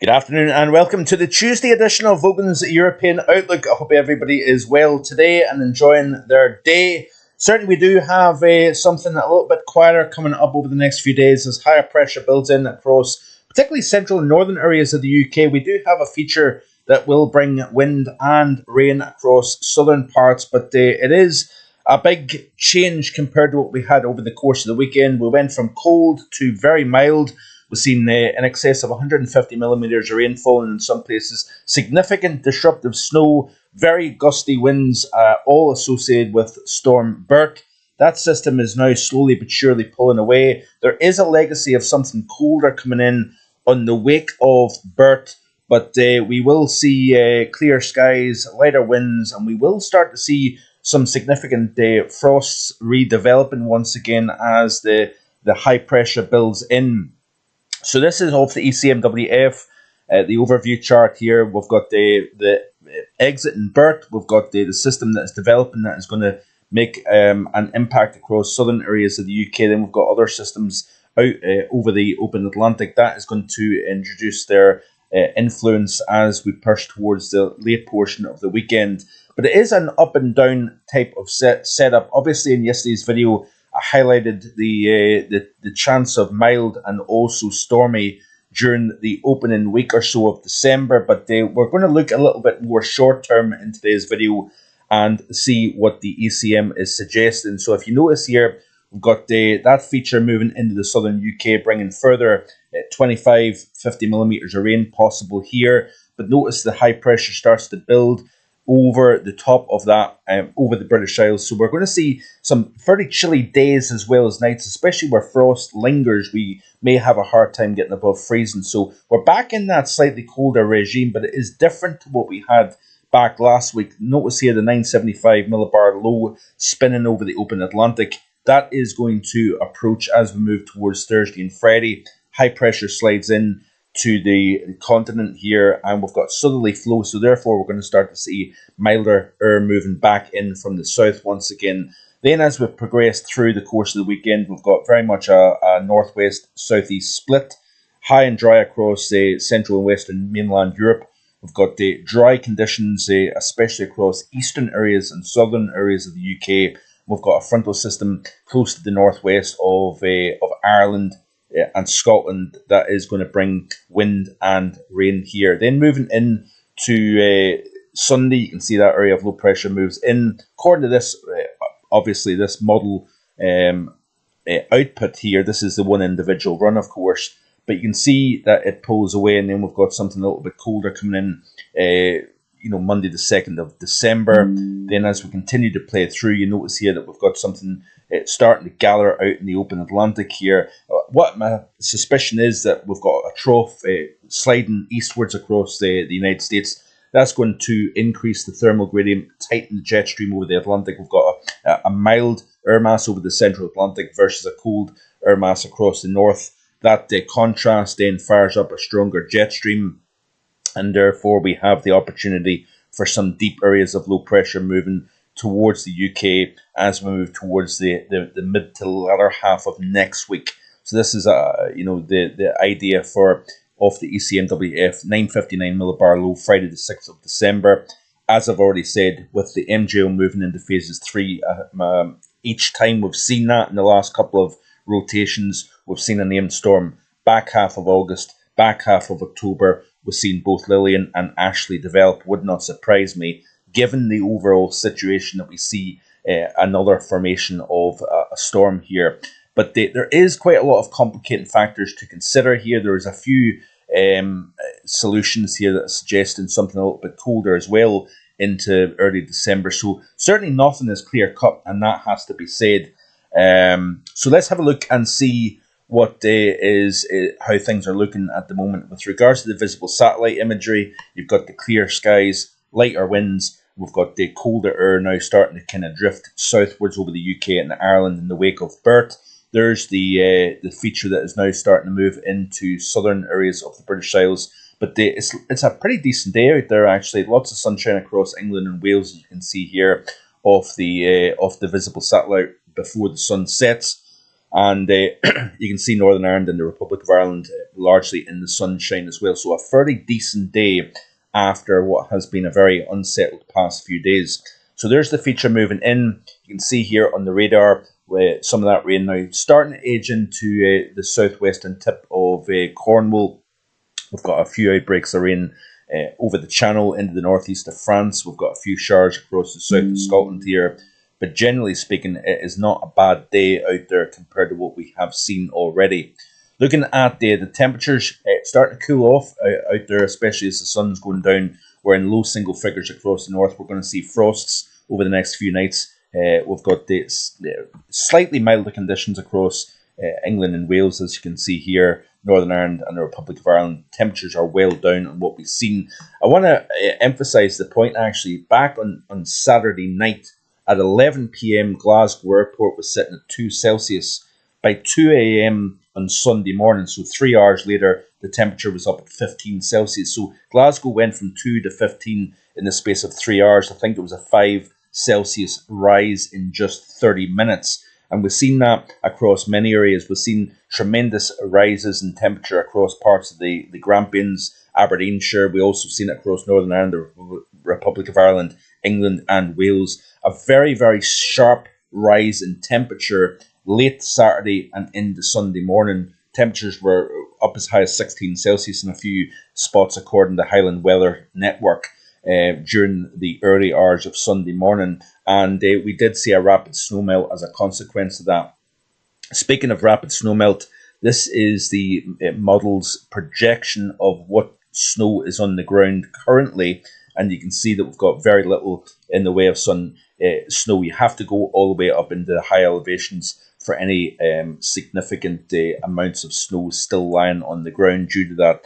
Good afternoon and welcome to the Tuesday edition of Vogan's European Outlook. I hope everybody is well today and enjoying their day. Certainly we do have something a little bit quieter coming up over the next few days as higher pressure builds in across particularly central and northern areas of the UK. We do have a feature that will bring wind and rain across southern parts, but it is a big change compared to what we had over the course of the weekend. We went from cold to very mild. We've seen in excess of 150 millimetres of rainfall and in some places significant disruptive snow, very gusty winds, all associated with Storm Bert. That system is now slowly but surely pulling away. There is a legacy of something colder coming in on the wake of Bert, but we will see clear skies, lighter winds, and we will start to see some significant frosts redeveloping once again as the high pressure builds in. So this is of the ECMWF, the overview chart here. We've got the exit in Bert. We've got the system that is developing that is going to make an impact across southern areas of the UK. Then we've got other systems out over the open Atlantic. That is going to introduce their influence as we push towards the late portion of the weekend. But it is an up and down type of setup. Obviously, in yesterday's video, I highlighted the chance of mild and also stormy during the opening week or so of December. But we're going to look a little bit more short term in today's video and see what the ECM is suggesting. So if you notice here, we've got that feature moving into the southern UK, bringing further 25, 50 millimetres of rain possible here. But notice the high pressure starts to build over the top of that, over the British Isles. So we're going to see some fairly chilly days as well as nights, especially where frost lingers. We may have a hard time getting above freezing. So we're back in that slightly colder regime, but it is different to what we had back last week. Notice here the 975 millibar low spinning over the open Atlantic. That is going to approach as we move towards Thursday and Friday. High pressure slides in to the continent here, and we've got southerly flow, so therefore we're going to start to see milder air moving back in from the south once again. Then as we've progressed through the course of the weekend, we've got very much a northwest southeast split, high and dry across the central and western mainland Europe. We've got the dry conditions, especially across eastern areas and southern areas of the UK. We've got a frontal system close to the northwest of Ireland and Scotland that is going to bring wind and rain here. Then moving in to Sunday, you can see that area of low pressure moves in. According to this, obviously this model output here, this is the one individual run, of course, but you can see that it pulls away, and then we've got something a little bit colder coming in, Monday the 2nd of December. Then as we continue to play through, you notice here that we've got something starting to gather out in the open Atlantic here. What my suspicion is that we've got a trough sliding eastwards across the United States. That's going to increase the thermal gradient, tighten the jet stream over the Atlantic. We've got a mild air mass over the central Atlantic versus a cold air mass across the north. That contrast then fires up a stronger jet stream, and therefore we have the opportunity for some deep areas of low pressure moving towards the UK as we move towards the mid to latter half of next week. So this is the idea of the ECMWF 959 millibar low Friday the 6th of December. As I've already said, with the MJO moving into phases 3, each time we've seen that in the last couple of rotations, we've seen a named storm back half of August, back half of October. We've seen both Lillian and Ashley develop. Would not surprise me, given the overall situation that we see another formation of a storm here. But there is quite a lot of complicating factors to consider here. There's a few solutions here that are suggesting something a little bit colder as well into early December. So certainly nothing is clear cut, and that has to be said. So let's have a look and see what how things are looking at the moment. With regards to the visible satellite imagery, you've got the clear skies, lighter winds. We've got the colder air now starting to kind of drift southwards over the UK and Ireland in the wake of Bert. There's the feature that is now starting to move into southern areas of the British Isles. But it's a pretty decent day out there, actually. Lots of sunshine across England and Wales, as you can see here, off the visible satellite before the sun sets. And you can see Northern Ireland and the Republic of Ireland largely in the sunshine as well. So a fairly decent day after what has been a very unsettled past few days. So there's the feature moving in. You can see here on the radar some of that rain now starting to edge into the southwestern tip of Cornwall. We've got a few outbreaks of rain over the channel into the northeast of France. We've got a few showers across the south of Scotland here. But generally speaking, it is not a bad day out there compared to what we have seen already. Looking at the temperatures, starting to cool off out there, especially as the sun's going down. We're in low single figures across the north. We're going to see frosts over the next few nights. We've got the slightly milder conditions across England and Wales, as you can see here. Northern Ireland and the Republic of Ireland, temperatures are well down on what we've seen. I want to emphasise the point actually. Back on Saturday night at 11 p.m, Glasgow Airport was sitting at 2 Celsius. By 2 a.m. on Sunday morning, so 3 hours later, the temperature was up at 15 Celsius. So Glasgow went from 2 to 15 in the space of 3 hours. I think it was a 5 Celsius rise in just 30 minutes. And we've seen that across many areas. We've seen tremendous rises in temperature across parts of the Grampians, Aberdeenshire. We also seen it across Northern Ireland, the Republic of Ireland, England and Wales. A very, very sharp rise in temperature late Saturday and into Sunday morning. Temperatures were up as high as 16 Celsius in a few spots, according to Highland Weather Network, during the early hours of Sunday morning. And we did see a rapid snowmelt as a consequence of that. Speaking of rapid snowmelt, this is the model's projection of what snow is on the ground currently. And you can see that we've got very little in the way of snow. You have to go all the way up into the high elevations for any significant amounts of snow still lying on the ground due to that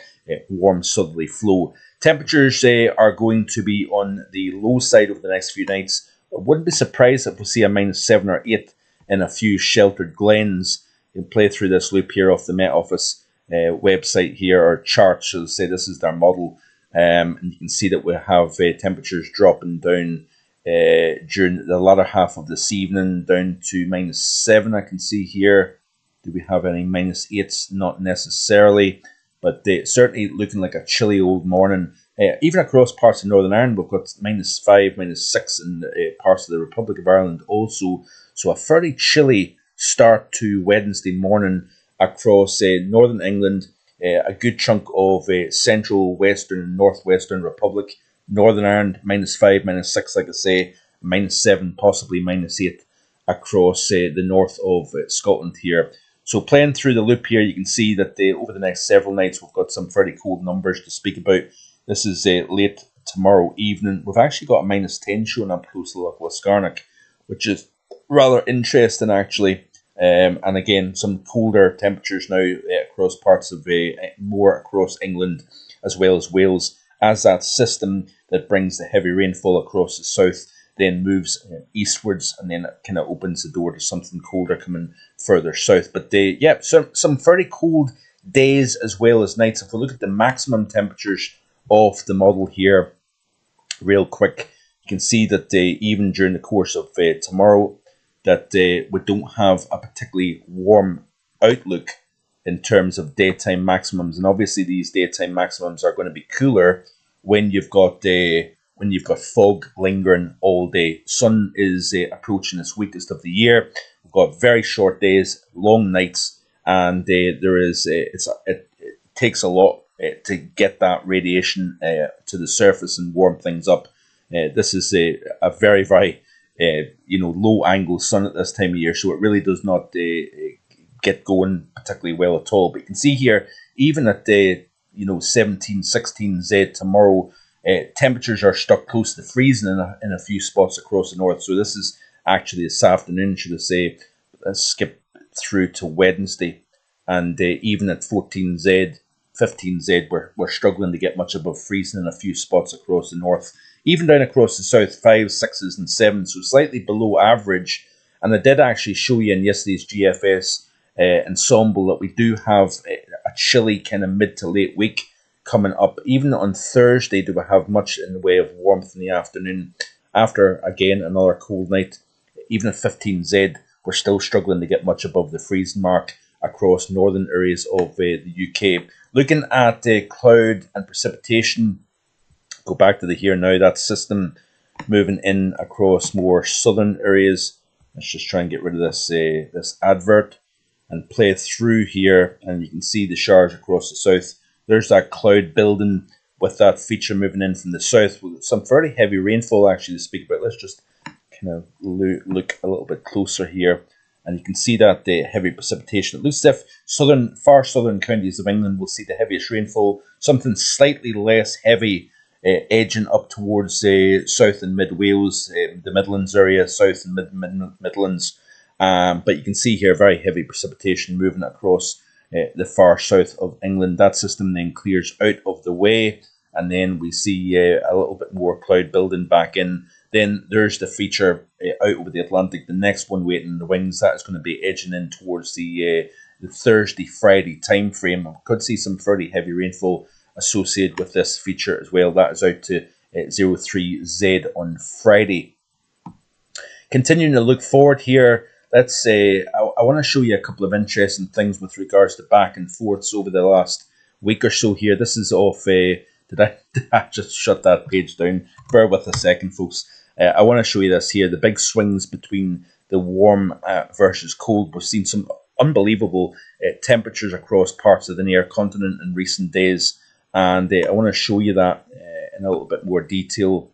warm southerly flow. Temperatures are going to be on the low side over the next few nights. I wouldn't be surprised if we see a -7 or 8 in a few sheltered glens. You can play through this loop here off the Met Office website here, or chart, shall I say. This is their model. And you can see that we have temperatures dropping down during the latter half of this evening, down to -7. I can see here. Do we have any -8s? Not necessarily, but certainly looking like a chilly old morning. Even across parts of Northern Ireland, we've got -5, -6 in parts of the Republic of Ireland also. So a fairly chilly start to Wednesday morning across Northern England, a good chunk of central, western and northwestern Republic. Northern Ireland, -5, -6, like I say, -7, possibly -8 across the north of Scotland here. So playing through the loop here, you can see that over the next several nights, we've got some fairly cold numbers to speak about. This is late tomorrow evening. We've actually got a -10 showing up close to Loch Liscarnock, which is rather interesting actually. And again, some colder temperatures now across parts of more across England as well as Wales, as that system that brings the heavy rainfall across the south then moves eastwards, and then it kind of opens the door to something colder coming further south. But some fairly cold days as well as nights. If we look at the maximum temperatures of the model here real quick, you can see that even during the course of tomorrow, that we don't have a particularly warm outlook in terms of daytime maximums. And obviously these daytime maximums are going to be cooler when you've got fog lingering all day. Sun is approaching its weakest of the year. We've got very short days, long nights, and it takes a lot to get that radiation to the surface and warm things up. This is a very, very low angle sun at this time of year, so it really does not get going particularly well at all. But you can see here, even at 17, 16 Z tomorrow, temperatures are stuck close to freezing in a few spots across the north. So this is actually this afternoon, should I say. Let's skip through to Wednesday, and even at 14 Z, 15 Z, we're struggling to get much above freezing in a few spots across the north. Even down across the south, 5s, 6s and 7s, so slightly below average. And I did actually show you in yesterday's GFS ensemble that we do have a chilly kind of mid to late week coming up. Even on Thursday, do we have much in the way of warmth in the afternoon after, again, another cold night. Even at 15 Z, we're still struggling to get much above the freezing mark across northern areas of the UK. Looking at cloud and precipitation, go back to the here now, that system moving in across more southern areas. Let's just try and get rid of this advert and play through here, and you can see the showers across the south. There's that cloud building with that feature moving in from the south with some fairly heavy rainfall actually to speak about. Let's just kind of look a little bit closer here, and you can see that the heavy precipitation. It looks as if far southern counties of England will see the heaviest rainfall, something slightly less heavy edging up towards South and Mid Wales, the Midlands area, South and Midlands. But you can see here very heavy precipitation moving across the far south of England. That system then clears out of the way, and then we see a little bit more cloud building back in. Then there's the feature out over the Atlantic, the next one waiting in the wings. That is going to be edging in towards the Thursday, Friday time frame. We could see some fairly heavy rainfall associated with this feature as well. That is out to 03Z on Friday. Continuing to look forward here, let's say I want to show you a couple of interesting things with regards to back and forths over the last week or so here. This is off. Did I just shut that page down? Bear with a second, folks. I want to show you this here. The big swings between the warm versus cold. We've seen some unbelievable temperatures across parts of the near continent in recent days, and I want to show you that in a little bit more detail.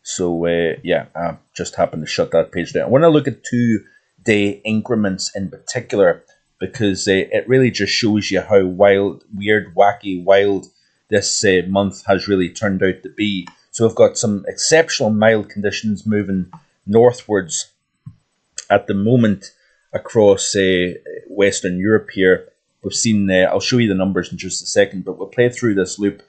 So yeah, I just happened to shut that page down. I want to look at 2-day increments in particular, because it really just shows you how wild, weird, wacky, wild this month has really turned out to be. So we've got some exceptional mild conditions moving northwards at the moment across Western Europe here. We've seen, I'll show you the numbers in just a second, but we'll play through this loop,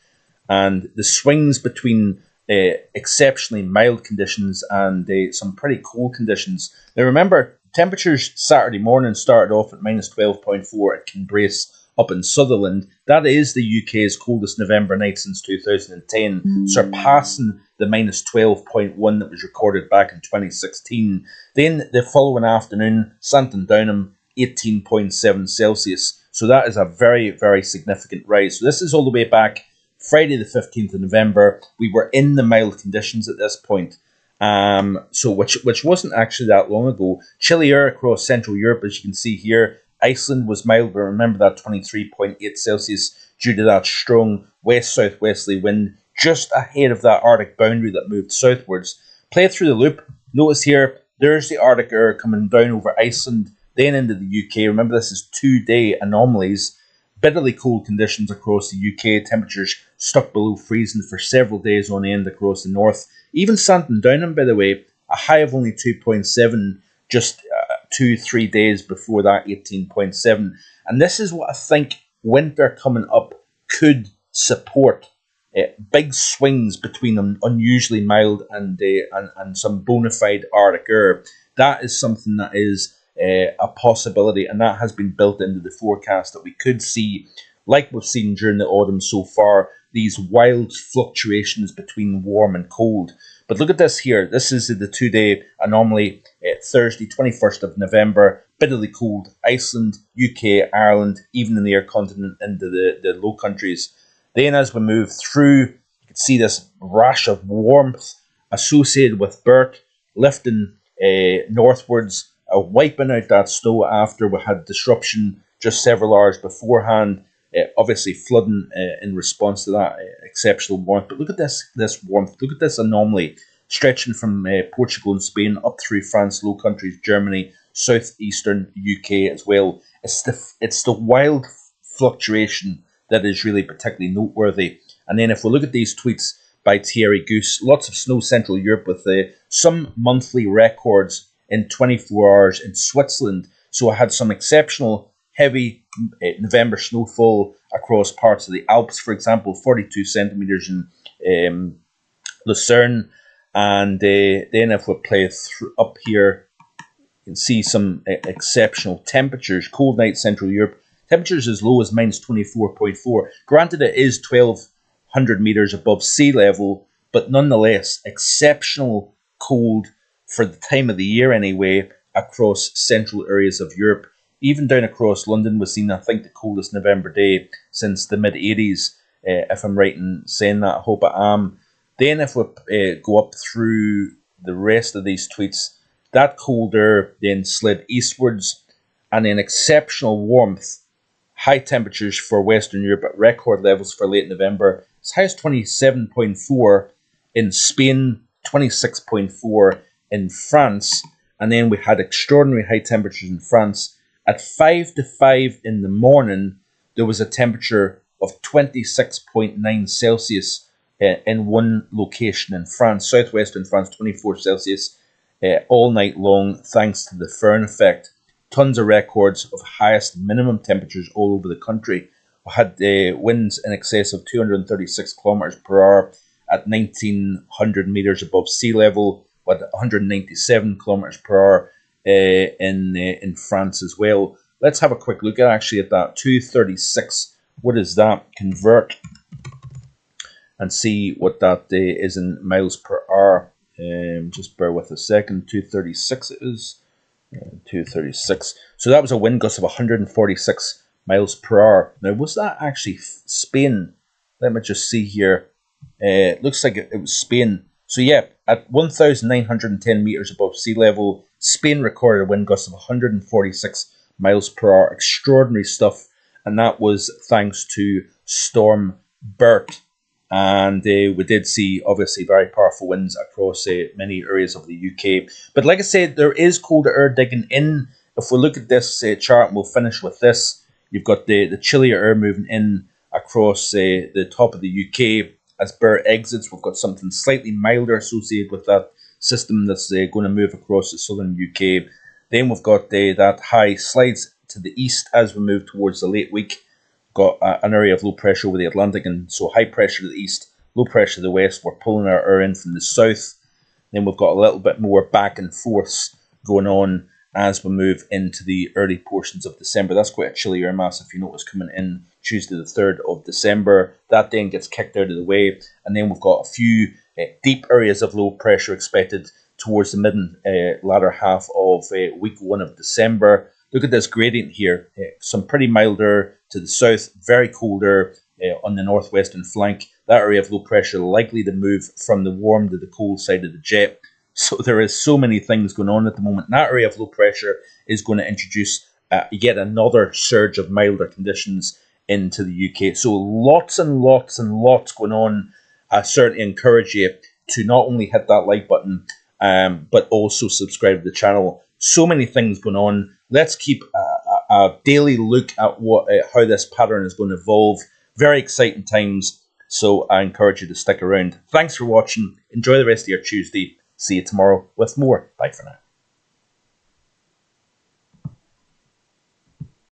and the swings between exceptionally mild conditions and some pretty cold conditions. Now remember, temperatures Saturday morning started off at -12.4 at Kinbrace up in Sutherland. That is the UK's coldest November night since 2010, surpassing the -12.1 that was recorded back in 2016. Then the following afternoon, Santon Downham, 18.7 Celsius. So that is a very, very significant rise. So this is all the way back Friday the 15th of November. We were in the mild conditions at this point. So which wasn't actually that long ago. Chilly air across Central Europe, as you can see here. Iceland was mild, but remember that 23.8 Celsius due to that strong west-southwesterly wind just ahead of that Arctic boundary that moved southwards. Play through the loop. Notice here, there's the Arctic air coming down over Iceland, then into the UK. Remember, this is 2-day anomalies. Bitterly cold conditions across the UK. Temperatures stuck below freezing for several days on end across the north. Even Santon Downham, by the way, a high of only 2.7 just 2-3 days before that 18.7. And this is what I think winter coming up could support. Big swings between unusually mild and some bona fide Arctic air. That is something that is a possibility, and that has been built into the forecast, that we could see, like we've seen during the autumn so far, these wild fluctuations between warm and cold. But look at this here. This is the 2-day anomaly, Thursday, 21st of November, bitterly cold, Iceland, UK, Ireland, even in the air continent into the low countries. Then as we move through, you can see this rash of warmth associated with Bert lifting northwards, wiping out that snow after we had disruption just several hours beforehand, obviously flooding in response to that exceptional warmth. But look at this warmth, look at this anomaly stretching from Portugal and Spain up through France, Low Countries, Germany, southeastern UK as well. It's the wild fluctuation that is really particularly noteworthy. And then if we look at these tweets by Thierry Goose, lots of snow Central Europe with some monthly records in 24 hours in Switzerland. So I had some exceptional heavy November snowfall across parts of the Alps, for example, 42 centimetres in Lucerne. And then if we play up here, you can see some exceptional temperatures. Cold night Central Europe, temperatures as low as -24.4. Granted, it is 1,200 metres above sea level, but nonetheless, exceptional cold for the time of the year anyway, across central areas of Europe. Even down across London was seen, I think, the coldest November day since the mid-80s, if I'm right in saying that. I hope I am. Then if we go up through the rest of these tweets, that cold air then slid eastwards, and then exceptional warmth, high temperatures for Western Europe at record levels for late November. As high as 27.4 in Spain, 26.4 in France, and then we had extraordinary high temperatures in France. At 5 to 5 in the morning, there was a temperature of 26.9 Celsius in one location in France, southwestern France, 24 Celsius, all night long, thanks to the Föhn effect. Tons of records of highest minimum temperatures all over the country. We had winds in excess of 236 kilometers per hour at 1,900 meters above sea level, with 197 kilometers per hour in France as well. Let's have a quick look at that 236. What does that convert? And see what that is in miles per hour. Just bear with a second. 236 it is. 236. So that was a wind gust of 146 miles per hour. Now, was that actually Spain? Let me just see here. It looks like it was Spain. So yeah, at 1,910 meters above sea level, Spain recorded a wind gust of 146 miles per hour. Extraordinary stuff. And that was thanks to Storm Bert. And we did see, obviously, very powerful winds across many areas of the UK. But like I said, there is colder air digging in. If we look at this chart, and we'll finish with this, you've got the chillier air moving in across the top of the UK. As Bert exits, we've got something slightly milder associated with that system that's going to move across the southern UK. Then we've got that high slides to the east as we move towards the late week. Got an area of low pressure over the Atlantic, and so high pressure to the east, low pressure to the west. We're pulling our air in from the south. Then we've got a little bit more back and forth going on as we move into the early portions of December. That's quite a chilly air mass, if you notice, coming in Tuesday the 3rd of December. That then gets kicked out of the way, and then we've got a few deep areas of low pressure expected towards the mid latter half of week 1 of December. Look at this gradient here. Some pretty milder to the south, very colder on the northwestern flank. That area of low pressure likely to move from the warm to the cold side of the jet. So there is so many things going on at the moment. And that area of low pressure is going to introduce yet another surge of milder conditions into the UK. So lots and lots and lots going on. I certainly encourage you to not only hit that like button, but also subscribe to the channel. So many things going on. Let's keep a daily look at how this pattern is going to evolve. Very exciting times. So I encourage you to stick around. Thanks for watching. Enjoy the rest of your Tuesday. See you tomorrow with more. Bye for now.